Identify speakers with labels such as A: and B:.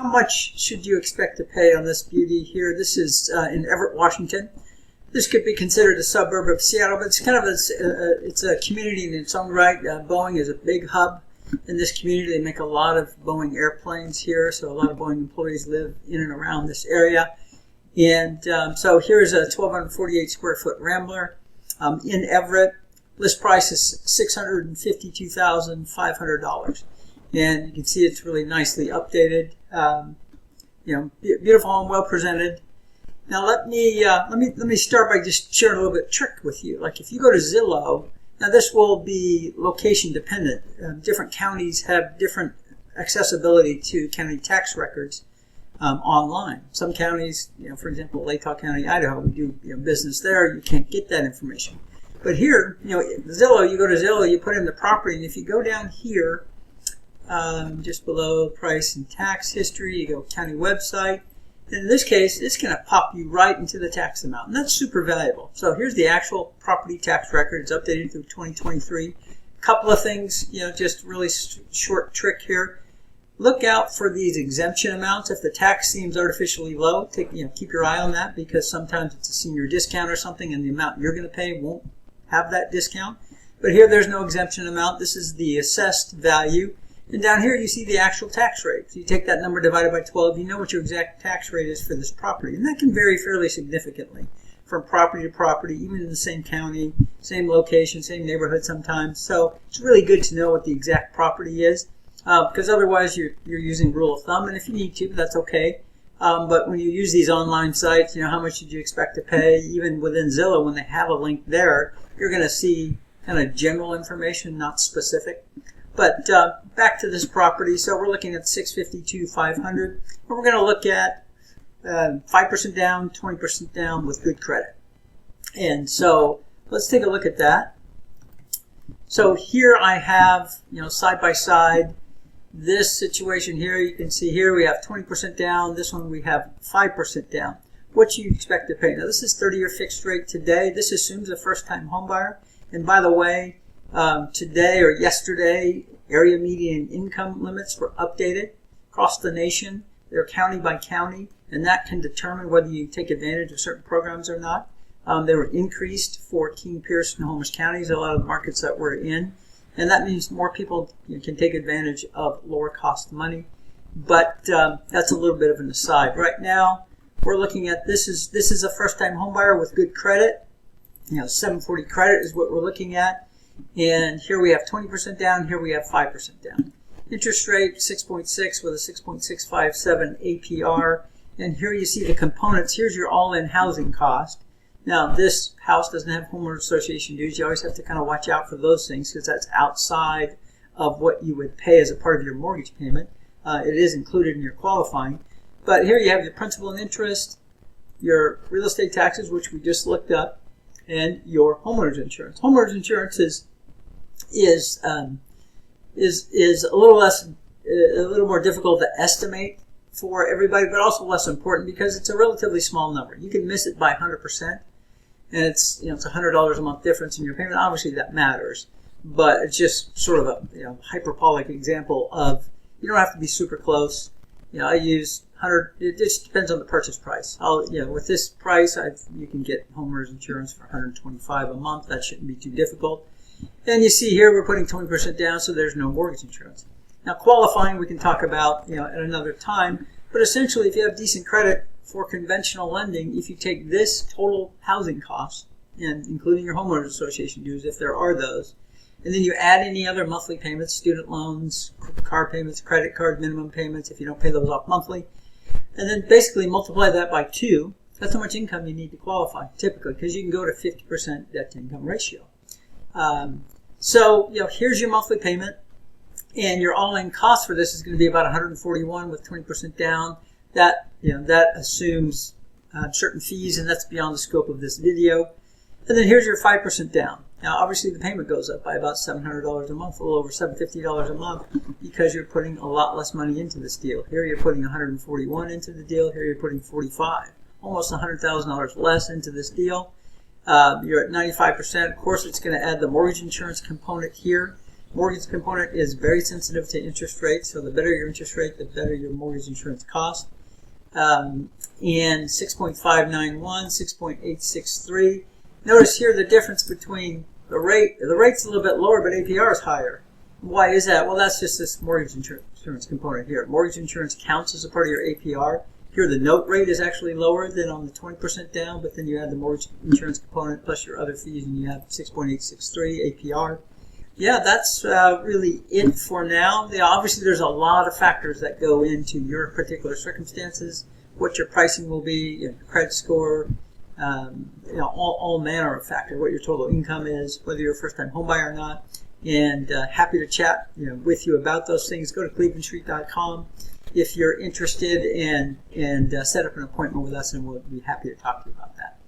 A: how much should you expect to pay on this beauty here? This is in Everett, Washington. This could be considered a suburb of Seattle, but it's kind of it's a community in its own right. Boeing is a big hub in this community. They make a lot of Boeing airplanes here, so a lot of Boeing employees live in and around this area. And so here's a 1,248 square foot Rambler in Everett. List price is $652,500, and you can see it's really nicely updated. Beautiful home, well presented. Now let me start by just sharing a little bit of trick with you. Like if you go to Zillow, now this will be location dependent. Different counties have different accessibility to county tax records online. Some counties, for example, Latah County, Idaho, we do business there. You can't get that information. But here, Zillow, you go to Zillow, you put in the property, and if you go down here, just below price and tax history, you go county website. And in this case, it's going to pop you right into the tax amount, and that's super valuable. So here's the actual property tax record. It's updated through 2023. A couple of things, just really short trick here. Look out for these exemption amounts. If the tax seems artificially low, keep your eye on that, because sometimes it's a senior discount or something, and the amount you're going to pay won't have that discount. But here there's no exemption amount. This is the assessed value. And down here you see the actual tax rate. So you take that number divided by 12, you know what your exact tax rate is for this property. And that can vary fairly significantly from property to property, even in the same county, same location, same neighborhood sometimes. So it's really good to know what the exact property is, because otherwise you're using rule of thumb. And if you need to, that's okay. But when you use these online sites, how much did you expect to pay? Even within Zillow, when they have a link there, you're going to see kind of general information, not specific. But back to this property. So we're looking at $652,500. And we're going to look at 5% down, 20% down with good credit. And so let's take a look at that. So here I have, side by side, this situation here. You can see here we have 20% down. This one we have 5% down. What you expect to pay? Now this is 30-year fixed rate today. This assumes a first-time home buyer. And by the way, today or yesterday, area median income limits were updated across the nation. They're county by county, and that can determine whether you take advantage of certain programs or not. They were increased for King, Pierce, and Homer counties, a lot of the markets that we're in. And that means more people can take advantage of lower cost money. But that's a little bit of an aside. Right now, we're looking at this is a first-time home buyer with good credit. 740 credit is what we're looking at. And here we have 20% down. Here we have 5% down. Interest rate 6.6 with a 6.657 APR. And here you see the components. Here's your all-in housing cost. Now, this house doesn't have homeowner association dues. You always have to kind of watch out for those things because that's outside of what you would pay as a part of your mortgage payment. It is included in your qualifying. But here you have your principal and interest, your real estate taxes, which we just looked up, and your homeowner's insurance. Homeowner's insurance is a little more difficult to estimate for everybody, but also less important because it's a relatively small number. You can miss it by 100%, and it's it's $100 a month difference in your payment. Obviously, that matters, but it's just sort of a hyperbolic example of you don't have to be super close. I use 100. It just depends on the purchase price. With this price, you can get homeowner's insurance for $125 a month. That shouldn't be too difficult. And you see here we're putting 20% down, so there's no mortgage insurance. Now qualifying we can talk about at another time, but essentially if you have decent credit for conventional lending, if you take this total housing cost, and including your homeowners association dues if there are those, and then you add any other monthly payments, student loans, car payments, credit card minimum payments if you don't pay those off monthly, and then basically multiply that by 2, that's how much income you need to qualify typically, because you can go to 50% debt to income ratio. So here's your monthly payment, and your all-in cost for this is going to be about $141 with 20% down. That assumes certain fees, and that's beyond the scope of this video. And then here's your 5% down. Now, obviously, the payment goes up by about $700 a month, a little over $750 a month, because you're putting a lot less money into this deal. Here you're putting $141 into the deal. Here you're putting $45, almost $100,000 less into this deal. You're at 95%. Of course, it's going to add the mortgage insurance component here. Mortgage component is very sensitive to interest rates, so the better your interest rate, the better your mortgage insurance cost. And 6.591, 6.863. Notice here the difference between the rate. The rate's a little bit lower, but APR is higher. Why is that? Well, that's just this mortgage insurance component here. Mortgage insurance counts as a part of your APR. Here the note rate is actually lower than on the 20% down, but then you add the mortgage insurance component plus your other fees, and you have 6.863 APR. Yeah, that's really it for now. Obviously, there's a lot of factors that go into your particular circumstances, what your pricing will be, your credit score, all manner of factors, what your total income is, whether you're a first-time home buyer or not. And happy to chat with you about those things. Go to clevelandstreet.com if you're interested, and set up an appointment with us, and we'll be happy to talk to you about that.